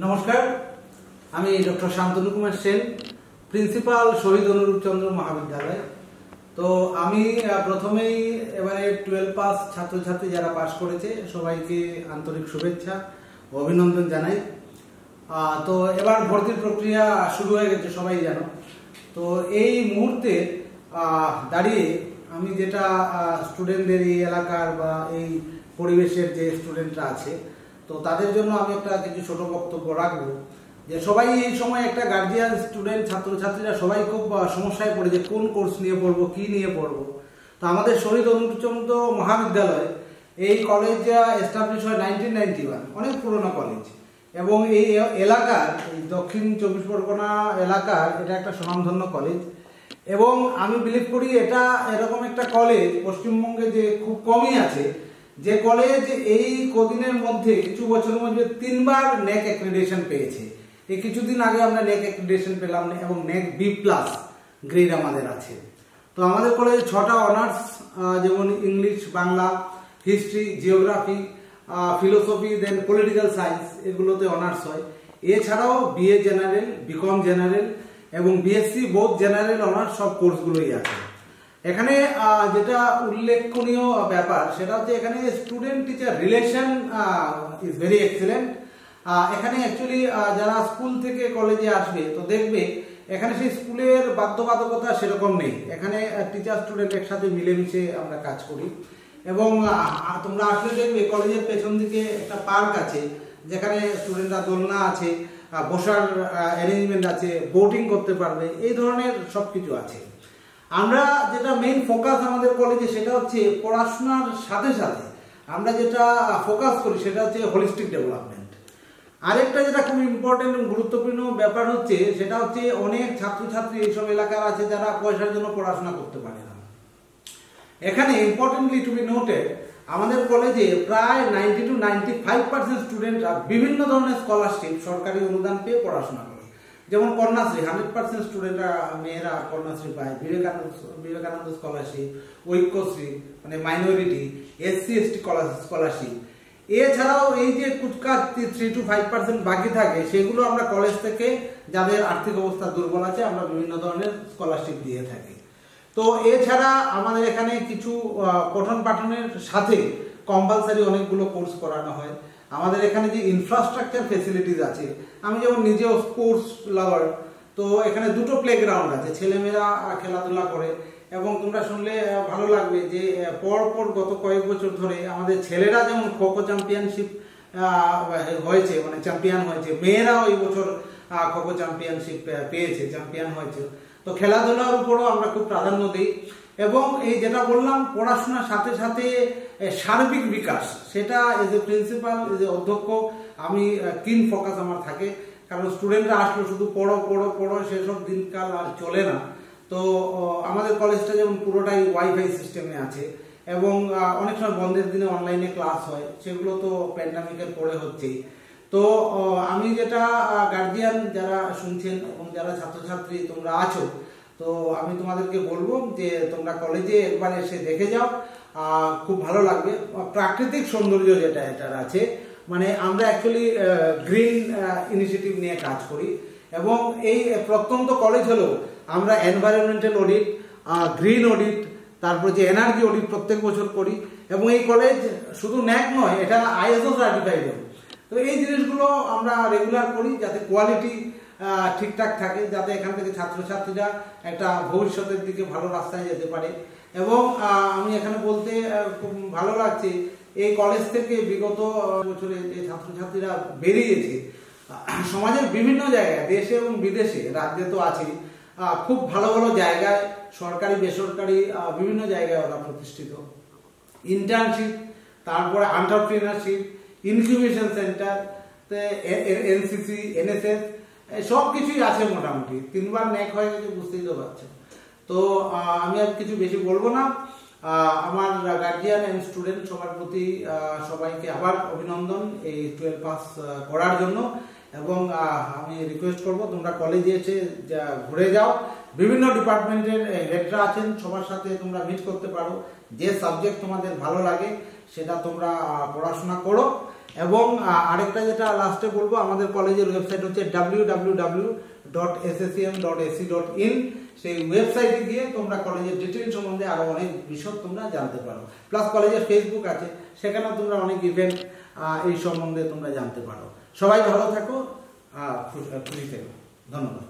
নমস্কার, আমি doctor Shantanu Kumar Sen, principal শহীদ অনুরূপ চন্দ্র মহাবিদ্যালয়। তো আমি প্রথমেই এবারে 12 পাস ছাত্রছাত্রী যারা পাস করেছে সবাইকে আন্তরিক শুভেচ্ছা ও অভিনন্দন জানাই। তো এবার ভর্তির প্রক্রিয়া শুরু হয়ে গেছে, সবাই জানো। তো এই মুহূর্তে দাঁড়িয়ে আমি যেটা স্টুডেন্টদের এই এলাকার বা এই পরিবেশের যে স্টুডেন্টরা আছে, তো তাদের জন্য আমি একটা কিছু ছোট বক্তব্য রাখবো। যে সবাই এই সময় একটা গার্জিয়ান, স্টুডেন্ট, ছাত্রছাত্রীরা সবাই খুব সমস্যায় পড়ে যে কোন কোর্স নিয়ে পড়বো, কি নিয়ে পড়বো। তো আমাদের শহীদ অনুরূপ চন্দ্র মহাবিদ্যালয়, এই কলেজ এস্টাবলিশ হয় 1991, অনেক পুরোনো কলেজ। এবং এই এলাকার, এই দক্ষিণ 24 পরগনা এলাকার এটা একটা স্বনামধন্য কলেজ। এবং আমি বিলিভ করি এটা এরকম একটা কলেজ পশ্চিমবঙ্গে যে খুব কমই আছে, যে কলেজ এই কদিনের মধ্যে, কিছু বছরের মধ্যে 3বার ন্যাক অ্যাক্রিডিটেশন পেয়েছে। এই কিছুদিন আগে আমরা ন্যাক অ্যাক্রিডিটেশন পেলাম এবং ন্যাক B+ গ্রেড আমাদের আছে। তো আমাদের কলেজে 6টা অনার্স, যেমন English, Bangla, history, geography, philosophy, then political science, এগুলোতে অনার্স হয়। এছাড়াও BA জেনারেল, BCom জেনারেল এবং BSc বোথ জেনারেল অনার্স সব কোর্সগুলোই আছে। এখানে যেটা উল্লেখনীয় ব্যাপার সেটা হচ্ছে এখানে student teacher relation is very excellent. এখানে অ্যাকচুয়ালি যারা স্কুল থেকে কলেজে আসবে তো দেখবে এখানে সেই স্কুলের বাধ্যবাধকতা সেরকম নেই। এখানে টিচার স্টুডেন্ট একসাথে মিলেমিশে আমরা কাজ করি। এবং তোমরা আসলে দেখবে কলেজের পেছন দিকে একটা পার্ক আছে, যেখানে স্টুডেন্টরা দোলনা আছে, বসার অ্যারেঞ্জমেন্ট আছে, বোটিং করতে পারবে, এই ধরনের সবকিছু আছে। আমরা যেটা মেইন ফোকাস আমাদের কলেজে সেটা হচ্ছে পড়াশোনার সাথে সাথে আমরা যেটা ফোকাস করি সেটা হচ্ছে হোলিস্টিক ডেভেলপমেন্ট। আরেকটা যেটা খুব ইম্পর্টেন্ট এবং গুরুত্বপূর্ণ ব্যাপার হচ্ছে সেটা হচ্ছে অনেক ছাত্রছাত্রী এইসব এলাকার আছে যারা পয়সার জন্য পড়াশোনা করতে পারে না। এখানে ইম্পর্টেন্টলি টু বি নোটেড, আমাদের কলেজে প্রায় 90 to 95% স্টুডেন্টরা বিভিন্ন ধরনের স্কলারশিপ, সরকারি অনুদান পেয়ে পড়াশোনা করে। যেমন কন্যাশ্রী, 100% স্টুডেন্টরা, মেয়েরা কন্যাশ্রী পায়, বিবেকানন্দ স্কলারশিপ, ঐক্যশ্রী মানে মাইনরিটি, SC/ST স্কলারশিপ। এছাড়াও এই যে কুচকাচ 3 to 5% বাকি থাকে, সেগুলো আমরা কলেজ থেকে যাদের আর্থিক অবস্থা দুর্বল আছে আমরা বিভিন্ন ধরনের স্কলারশিপ দিয়ে থাকি। তো এছাড়া আমাদের এখানে কিছু পঠন পাঠনের সাথে কম্পালসারি অনেকগুলো কোর্স করানো হয়। আমাদের এখানে যে ইনফ্রাস্ট্রাকচার ফেসিলিটিস আছে, আমি যেমন নিজেও স্পোর্টস লাভার, তো এখানে 2টো প্লেগ্রাউন্ড আছে, ছেলেমেয়েরা খেলাধুলা করে। এবং তোমরা শুনলে ভালো লাগবে যে পরপর গত কয়েক বছর ধরে আমাদের ছেলেরা যেমন খো-খো চ্যাম্পিয়নশিপ হয়েছে, মানে চ্যাম্পিয়ন হয়েছে, মেয়েরাও এই বছর খো-খো চ্যাম্পিয়নশিপ পেয়েছে, চ্যাম্পিয়ন হয়েছে। তো খেলাধুলার উপরও আমরা খুব প্রাধান্য দিই। এবং এই যেটা বললাম, পড়াশোনার সাথে সাথে সার্বিক বিকাশ, সেটা as a principal, as a অধ্যক্ষ আমি কিন ফোকাস আমার থাকে। কারণ স্টুডেন্টরা আসলো শুধু পড়ো পড়ো পড়ো, সেসব দিনকাল আর চলে না। তো আমাদের কলেজটা যেমন পুরোটাই ওয়াইফাই সিস্টেমে আছে এবং অনেক সময় বন্ধের দিনে অনলাইনে ক্লাস হয়, সেগুলো তো প্যান্ডামিকের পরে হচ্ছেই। তো আমি যেটা গার্জিয়ান যারা শুনছেন এবং যারা ছাত্রছাত্রী তোমরা আছো, তো আমি তোমাদেরকে বলবো যে তোমরা কলেজে একবার এসে দেখে যাও, খুব ভালো লাগবে। প্রাকৃতিক সৌন্দর্য যেটা এটার আছে, মানে আমরা অ্যাকচুয়ালি গ্রিন ইনিশিয়েটিভ নিয়ে কাজ করি। এবং এই প্রত্যন্ত কলেজ হলেও আমরা এনভায়রনমেন্টাল অডিট, গ্রিন অডিট, তারপর যে এনার্জি অডিট প্রত্যেক বছর করি। এবং এই কলেজ শুধু ন্যাক নয়, এটা ISO সার্টিফাইড। তো এই জিনিসগুলো আমরা রেগুলার করি যাতে কোয়ালিটি ঠিকঠাক থাকে, যাতে এখান থেকে ছাত্রছাত্রীরা একটা ভবিষ্যতের দিকে ভালো রাস্তায় যেতে পারে। এবং আমি এখানে বলতে খুব ভালো লাগছে, এই কলেজ থেকে বিগত বছরে যে ছাত্রছাত্রীরা বেরিয়েছে সমাজের বিভিন্ন জায়গায়, দেশে এবং বিদেশে, রাজ্যে তো আছে, খুব ভালো ভালো জায়গায়, সরকারি বেসরকারি বিভিন্ন জায়গায় ওরা প্রতিষ্ঠিত। ইন্টার্নশিপ, তারপরে entrepreneurship, incubation centre, NCC, NSS, সব কিছুই আছে মোটামুটি। 3বার ন্যাক হয়ে গেছে, বুঝতেই তো পারছো। তো আমি আর কিছু বেশি বলবো না। আমার গার্জিয়ান এন্ড স্টুডেন্ট সবার প্রতি সবাইকে আবার অভিনন্দন এই 12 পাস করার জন্য। এবং আমি রিকোয়েস্ট করব তোমরা কলেজে এসে ঘুরে যাও, বিভিন্ন ডিপার্টমেন্টের হেডরা আছেন, সবার সাথে তোমরা মিট করতে পারো। যে সাবজেক্ট তোমাদের ভালো লাগে সেটা তোমরা পড়াশোনা করো এবং আরেকটা যেটা লাস্টে বলবো, আমাদের কলেজের ওয়েবসাইট হচ্ছে www.sscm.ac.in। সেই ওয়েবসাইটে গিয়ে তোমরা কলেজের ডিটেইল সম্বন্ধে আরো অনেক বিষয় তোমরা জানতে পারো। প্লাস কলেজের ফেসবুক আছে, সেখানেও তোমরা অনেক ইভেন্ট এই সম্বন্ধে তোমরা জানতে পারো। সবাই ভালো থাকো, খুশি থেকো। ধন্যবাদ।